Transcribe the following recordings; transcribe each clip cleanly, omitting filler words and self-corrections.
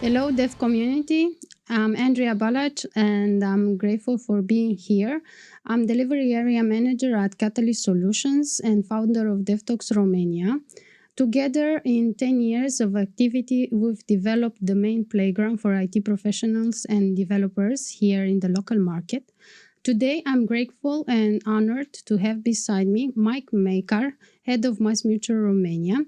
Hello, Dev community. I'm Andrea Balach, and I'm grateful for being here. I'm Delivery Area Manager at Catalyst Solutions and founder of DevTalks Romania. Together, in 10 years of activity, we've developed the main playground for IT professionals and developers here in the local market. Today, I'm grateful and honored to have beside me Mike Makar, head of MassMutual Romania.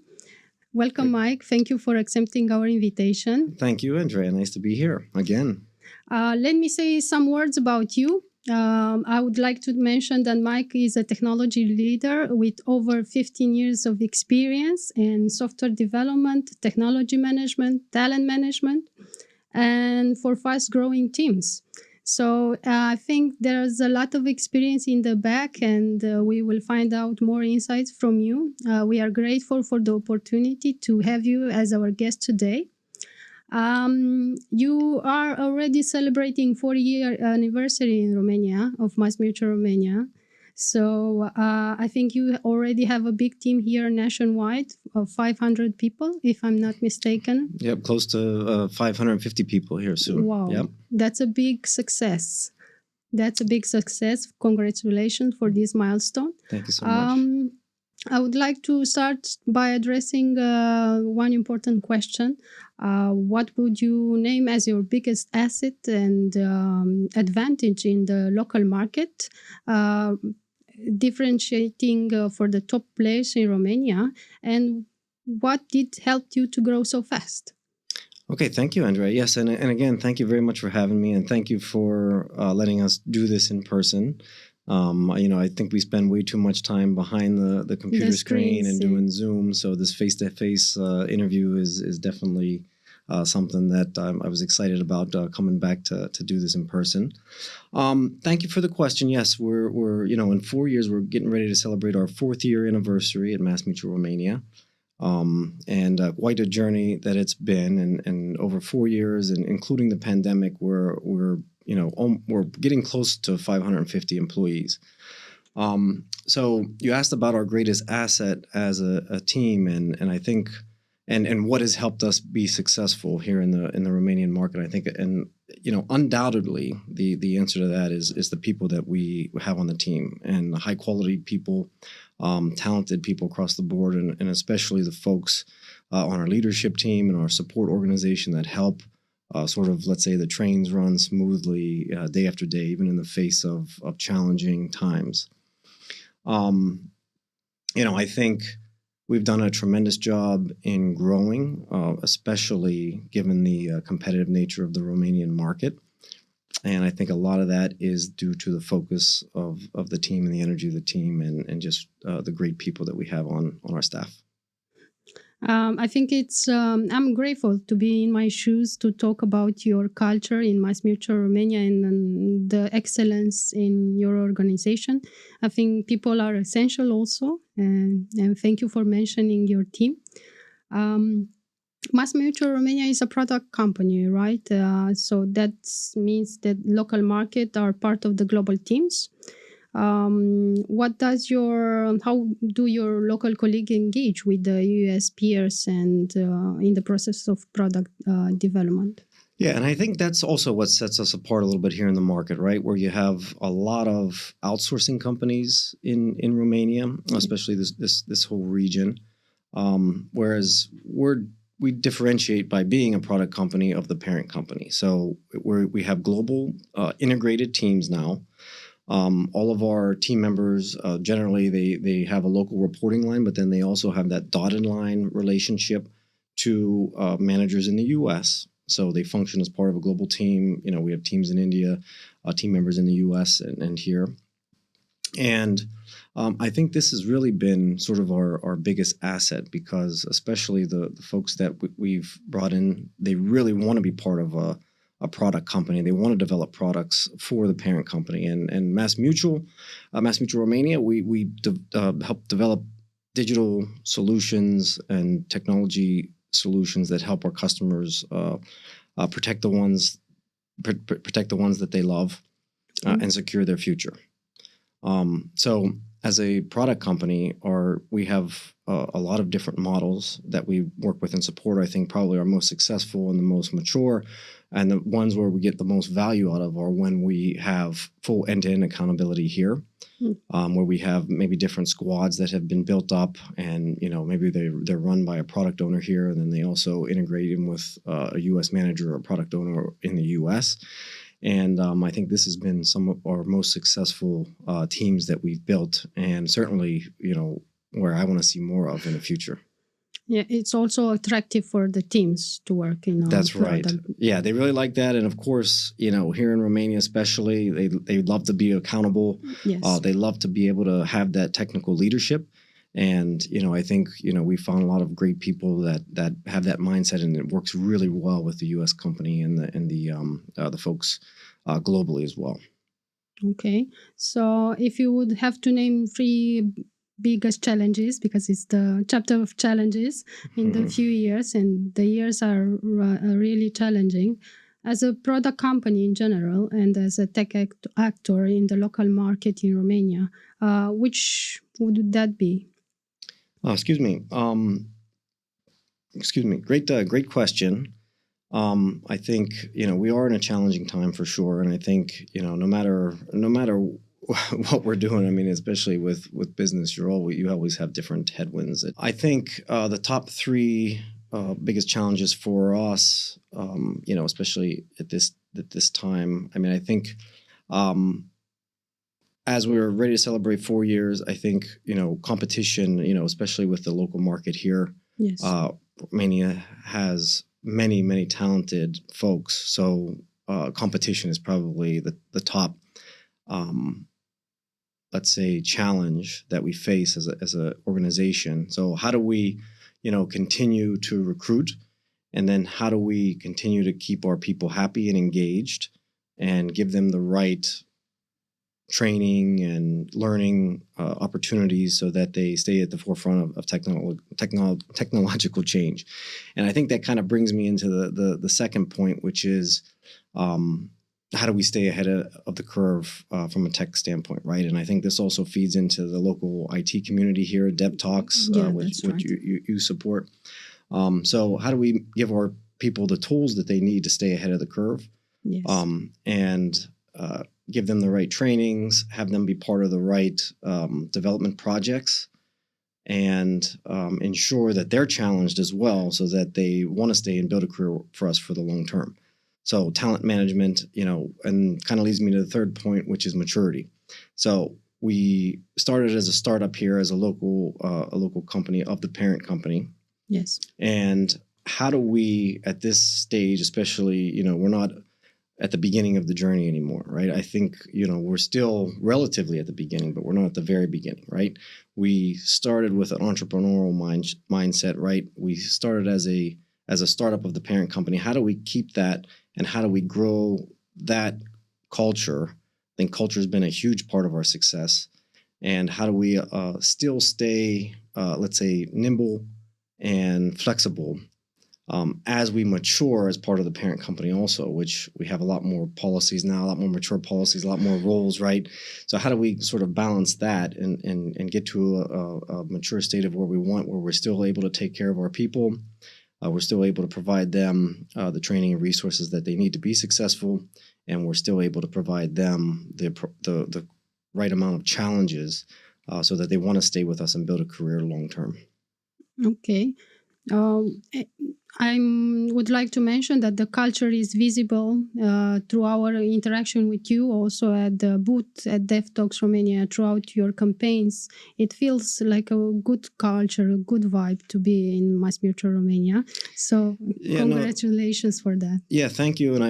Welcome, Mike. Thank you for accepting our invitation. Thank you, Andrea. Nice to be here again. Let me say some words about you. I would like to mention that Mike is a technology leader with over 15 years of experience in software development, technology management, talent management, and for fast-growing teams. So I think there's a lot of experience in the back, and we will find out more insights from you. We are grateful for the opportunity to have you as our guest today. You are already celebrating 40-year anniversary in Romania of MassMutual Romania. So I think you already have a big team here nationwide of 500 people, if I'm not mistaken. Yep, close to 550 people here soon. Wow, yep. That's a big success. That's a big success. Congratulations for this milestone. Thank you so much. I would like to start by addressing one important question. What would you name as your biggest asset and advantage in the local market, differentiating for the top players in Romania? And what did help you to grow so fast? Okay, thank you, Andrea. Yes, and again, thank you very much for having me, and thank you for letting us do this in person. I think we spend way too much time behind the computer screen and doing Zoom. So this face-to-face interview is definitely something that I was excited about coming back to do this in person. Thank you for the question. Yes, we're in 4 years we're getting ready to celebrate our 4th year anniversary at MassMutual Romania. And quite a journey that it's been, and over 4 years, and including the pandemic, we're getting close to 550 employees. So you asked about our greatest asset as a team, and I think, and what has helped us be successful here in the Romanian market. I think, and undoubtedly, the answer to that is the people that we have on the team, and the high quality people, talented people across the board, and especially the folks on our leadership team and our support organization that help let's say, the trains run smoothly day after day, even in the face of challenging times. I think we've done a tremendous job in growing, especially given the competitive nature of the Romanian market. And I think a lot of that is due to the focus of the team and the energy of the team, and just the great people that we have on our staff. I think I'm grateful to be in my shoes to talk about your culture in MassMutual Romania and the excellence in your organization. I think people are essential also, and thank you for mentioning your team. MassMutual Romania is a product company, right? So that means that local market are part of the global teams. How do your local colleagues engage with the US peers and in the process of product development? Yeah, and I think that's also what sets us apart a little bit here in the market, right? Where you have a lot of outsourcing companies in Romania, especially this whole region, whereas we differentiate by being a product company of the parent company. So we have global integrated teams now. All of our team members, generally, they have a local reporting line, but then they also have that dotted line relationship to managers in the U.S. So they function as part of a global team. We have teams in India, team members in the U.S. and here. And I think this has really been sort of our biggest asset, because especially the folks that we've brought in, they really want to be part of a product company. They want to develop products for the parent company. And MassMutual Romania, we help develop digital solutions and technology solutions that help our customers protect the ones that they love and secure their future. So as a product company, we have a lot of different models that we work with and support. I think probably our most successful and the most mature, and the ones where we get the most value out of are when we have full end-to-end accountability here, where we have maybe different squads that have been built up, and maybe they're run by a product owner here, and then they also integrate in with a U.S. manager or product owner in the U.S. And I think this has been some of our most successful teams that we've built, and certainly, where I want to see more of in the future. Yeah, it's also attractive for the teams to work in. That's right. Yeah, they really like that, and of course, here in Romania, especially, they love to be accountable. Yes. They love to be able to have that technical leadership, and I think we found a lot of great people that have that mindset, and it works really well with the U.S. company and the folks globally as well. Okay, so if you would have to name 3 biggest challenges, because it's the chapter of challenges in the few years, and the years are really challenging, as a product company in general and as a tech actor in the local market in Romania, which would that be? Excuse me. Great question. I think we are in a challenging time for sure, and I think no matter what we're doing, I mean, especially with business, you always have different headwinds. I think the top 3 biggest challenges for us, especially at this time. I mean, I think as we're ready to celebrate 4 years, I think competition, especially with the local market here. Yes. Romania has many talented folks, so competition is probably the top let's say challenge that we face as a organization. So how do we continue to recruit, and then how do we continue to keep our people happy and engaged and give them the right training and learning opportunities so that they stay at the forefront of technological change. And I think that kind of brings me into the second point, which is how do we stay ahead of the curve from a tech standpoint, right? And I think this also feeds into the local IT community here, DevTalks, which you support. So how do we give our people the tools that they need to stay ahead of the curve? Yes. And give them the right trainings, have them be part of the right development projects, and ensure that they're challenged as well so that they want to stay and build a career for us for the long term. So talent management, and kind of leads me to the third point, which is maturity. So we started as a startup here as a local company of the parent company. Yes. And how do we, at this stage, especially, we're not at the beginning of the journey anymore, right? I think, we're still relatively at the beginning, but we're not at the very beginning, right? We started with an entrepreneurial mindset, right? We started as a startup of the parent company. How do we keep that, and how do we grow that culture? I think culture has been a huge part of our success. And how do we still stay, let's say, nimble and flexible as we mature as part of the parent company also, which we have a lot more policies now, a lot more mature policies, a lot more roles, right? So how do we sort of balance that and get to a mature state of where we want, where we're still able to take care of our people, we're still able to provide them the training and resources that they need to be successful, and we're still able to provide them the right amount of challenges so that they want to stay with us and build a career long term. Okay. I would like to mention that the culture is visible through our interaction with you, also at the booth at DevTalks Romania, throughout your campaigns. It feels like a good culture, a good vibe to be in MassMutual Romania. So congratulations for that. Yeah, thank you. And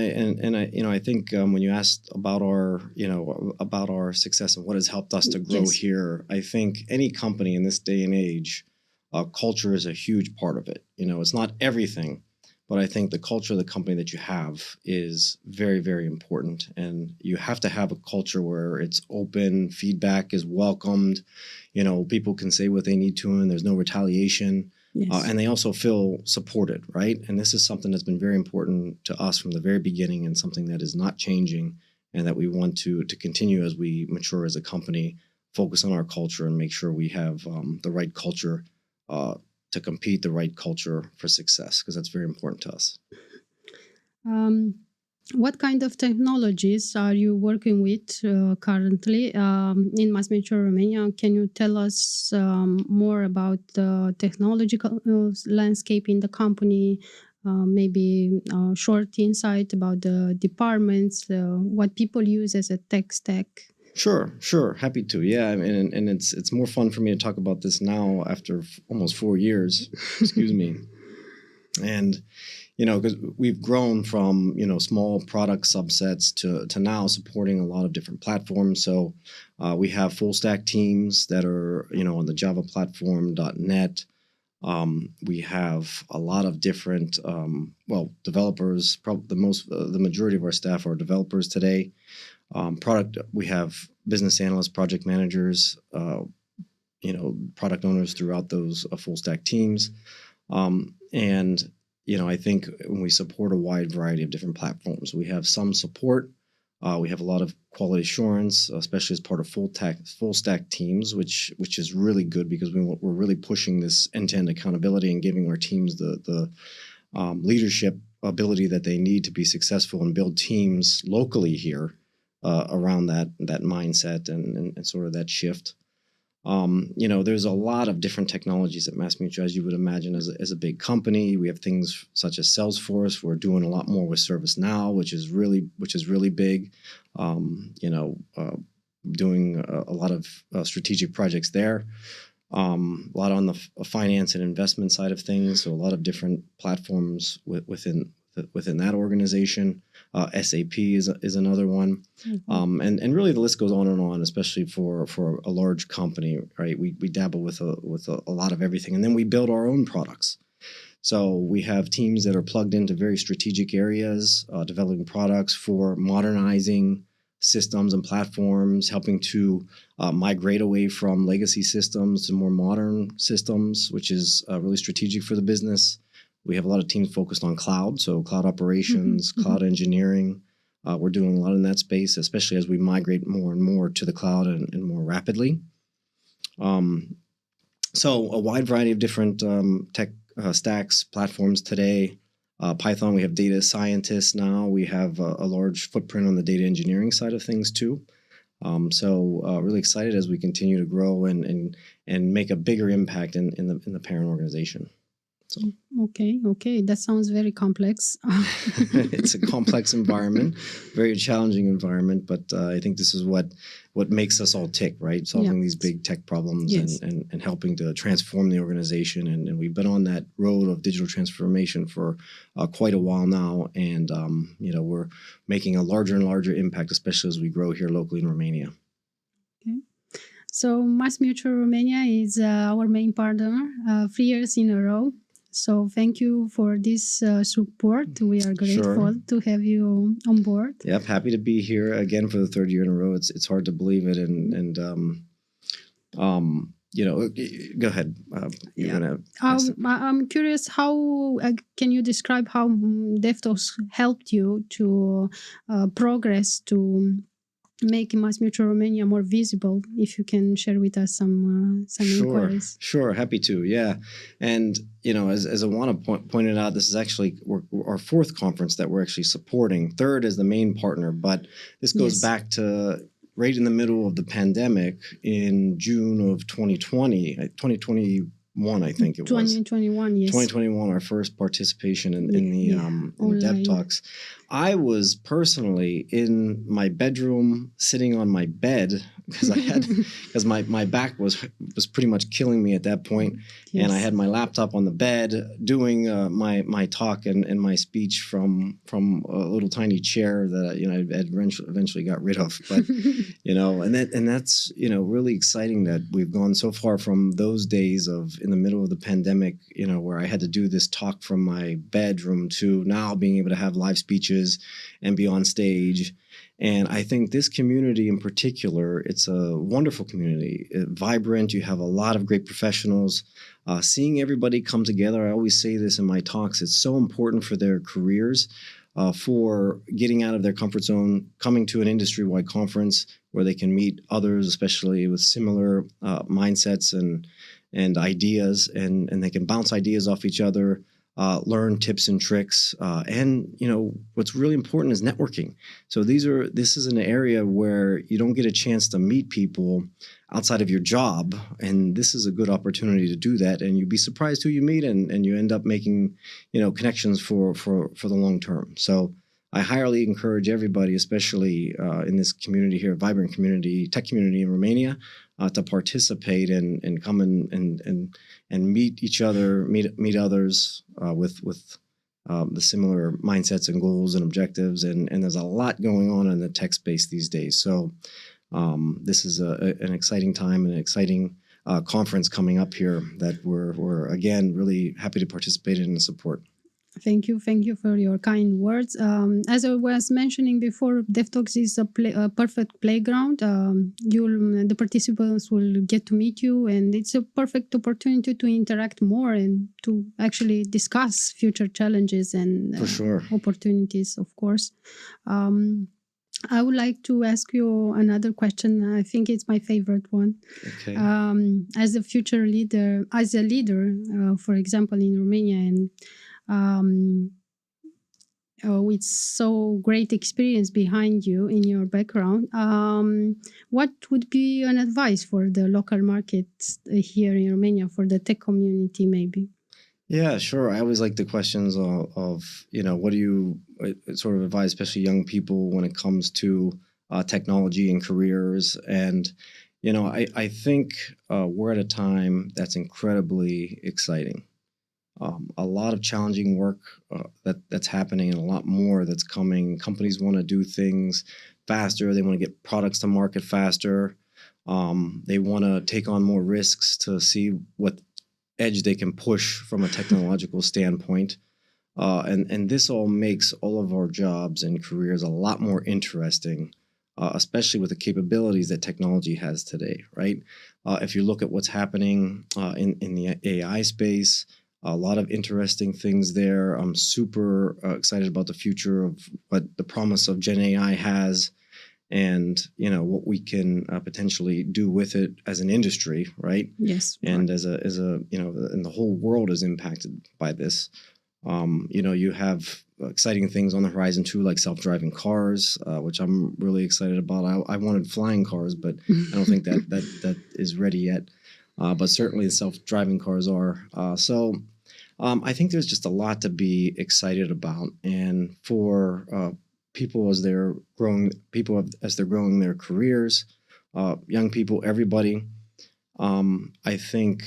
I think when you asked about our success and what has helped us to grow here, I think any company in this day and age, culture is a huge part of it. It's not everything, but I think the culture of the company that you have is very, very important. And you have to have a culture where it's open, feedback is welcomed. People can say what they need to, and there's no retaliation. Yes. And they also feel supported, right? And this is something that's been very important to us from the very beginning, and something that is not changing, and that we want to continue as we mature as a company, focus on our culture and make sure we have the right culture to compete, the right culture for success, because that's very important to us. What kind of technologies are you working with currently in MassMutual Romania? Can you tell us more about the technological landscape in the company? Maybe a short insight about the departments, what people use as a tech stack. Sure. Happy to. Yeah, I mean, and it's more fun for me to talk about this now after almost 4 years. Excuse me. And because we've grown from small product subsets to now supporting a lot of different platforms. So we have full stack teams that are on the Java platform, .NET. We have a lot of different developers. Probably the majority of our staff are developers today. We have business analysts, project managers, product owners throughout those full stack teams. And I think when we support a wide variety of different platforms, we have some support. We have a lot of quality assurance, especially as part of full stack teams, which is really good because we're really pushing this end-to-end accountability and giving our teams the leadership ability that they need to be successful and build teams locally here around that mindset and sort of that shift. There's a lot of different technologies at MassMutual, as you would imagine, as a big company. We have things such as Salesforce. We're doing a lot more with ServiceNow, which is really big. Doing a lot of strategic projects there. A lot on the finance and investment side of things. So a lot of different platforms within that organization. SAP is another one. Mm-hmm. And really the list goes on and on, especially for a large company, right? We dabble with a lot of everything, and then we build our own products. So we have teams that are plugged into very strategic areas, developing products for modernizing systems and platforms, helping to migrate away from legacy systems to more modern systems, which is really strategic for the business. We have a lot of teams focused on cloud, so cloud operations, mm-hmm. cloud engineering. We're doing a lot in that space, especially as we migrate more and more to the cloud and more rapidly. So a wide variety of different tech stacks, platforms today. Python, we have data scientists now. We have a large footprint on the data engineering side of things too. So really excited as we continue to grow and make a bigger impact in the parent organization. So. Okay. That sounds very complex. It's a complex environment, very challenging environment, but I think this is what makes us all tick, right? Solving these big tech problems, yes. and helping to transform the organization. And we've been on that road of digital transformation for quite a while now. And, we're making a larger and larger impact, especially as we grow here locally in Romania. Okay. So MassMutual Romania is our main partner 3 years in a row. So thank you for this support. We are grateful to have you on board. Yep, happy to be here again for the 3rd year in a row. It's hard to believe it, and go ahead. I'm curious, how can you describe how DevTalks helped you to progress to make MassMutual Romania more visible? If you can share with us some inquiries. Sure, happy to. Yeah, and as Awana pointed out, this is actually our 4th conference that we're actually supporting. 3rd is the main partner, but this goes back to right in the middle of the pandemic in June of 2021, I think it was. 2021, yes. 2021, our first participation in the DevTalks. I was personally in my bedroom, sitting on my bed because my back was pretty much killing me at that point. Yes. And I had my laptop on the bed doing my talk and my speech from a little tiny chair that I eventually got rid of. But and that's really exciting that we've gone so far from those days of in the middle of the pandemic, where I had to do this talk from my bedroom to now being able to have live speeches and be on stage. And I think this community in particular, it's a wonderful community, vibrant. You have a lot of great professionals. Seeing everybody come together, I always say this in my talks, it's so important for their careers, for getting out of their comfort zone, coming to an industry-wide conference where they can meet others, especially with similar mindsets and ideas, and they can bounce ideas off each other, learn tips and tricks, and what's really important is networking. So this is an area where you don't get a chance to meet people outside of your job, and this is a good opportunity to do that. And you'd be surprised who you meet, and you end up making connections for the long term. So I highly encourage everybody, especially in this community here, vibrant community, tech community in Romania, to participate and come and meet each other, meet others with the similar mindsets and goals and objectives. And there's a lot going on in the tech space these days. So this is an exciting time and an exciting conference coming up here that we're again really happy to participate in and support. Thank you for your kind words. As I was mentioning before, DevTalks is a perfect playground. The participants will get to meet you, and it's a perfect opportunity to interact more and to actually discuss future challenges and for sure opportunities, of course. I would like to ask you another question. I think it's my favorite one. Okay. As a future leader, for example, in Romania, and with so great experience behind you in your background, what would be an advice for the local markets here in Romania, for the tech community maybe? Yeah, sure. I always like the questions of what do you sort of advise, especially young people, when it comes to technology and careers. And, I think we're at a time that's incredibly exciting. A lot of challenging work that's happening, and a lot more that's coming. Companies want to do things faster. They want to get products to market faster. They want to take on more risks to see what edge they can push from a technological standpoint. And this all makes all of our jobs and careers a lot more interesting, especially with the capabilities that technology has today, right? If you look at what's happening in the AI space, a lot of interesting things there. I'm super excited about the future of what the promise of Gen AI has, and what we can potentially do with it as an industry, right? Yes. And as a and the whole world is impacted by this. You have exciting things on the horizon too, like self-driving cars, which I'm really excited about. I wanted flying cars, but I don't think that is ready yet. But certainly the self-driving cars are. So I think there's just a lot to be excited about, and for people as they're growing their careers, young people, everybody. I think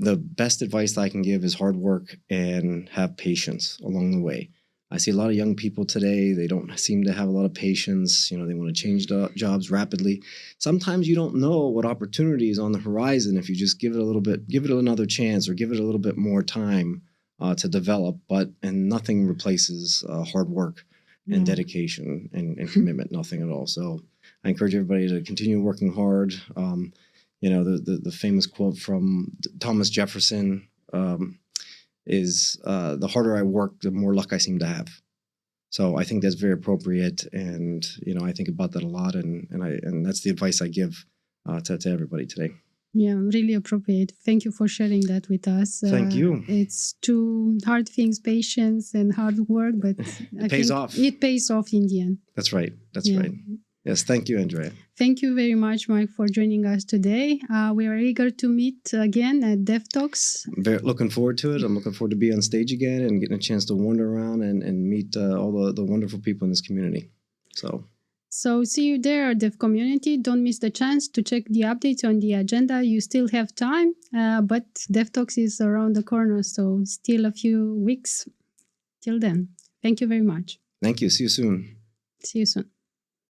the best advice that I can give is hard work and have patience along the way. I see a lot of young people today, they don't seem to have a lot of patience. They want to change jobs rapidly. Sometimes you don't know what opportunity is on the horizon if you just give it another chance, or give it a little bit more time to develop. And nothing replaces hard work and dedication and commitment, nothing at all. So I encourage everybody to continue working hard. The famous quote from Thomas Jefferson is the harder I work, the more luck I seem to have. So I think that's very appropriate, and I think about that a lot, and that's the advice I give to everybody today. Yeah, really appropriate. Thank you for sharing that with us. Thank you. It's two hard things, patience and hard work, but it pays off. It pays off in the end. That's right. That's right. Yes, thank you, Andrea. Thank you very much, Mike, for joining us today. We are eager to meet again at DevTalks. Looking forward to it. I'm looking forward to be on stage again and getting a chance to wander around and meet all the wonderful people in this community. So see you there, Dev community. Don't miss the chance to check the updates on the agenda. You still have time, but DevTalks is around the corner, so still a few weeks till then. Thank you very much. Thank you. See you soon. See you soon.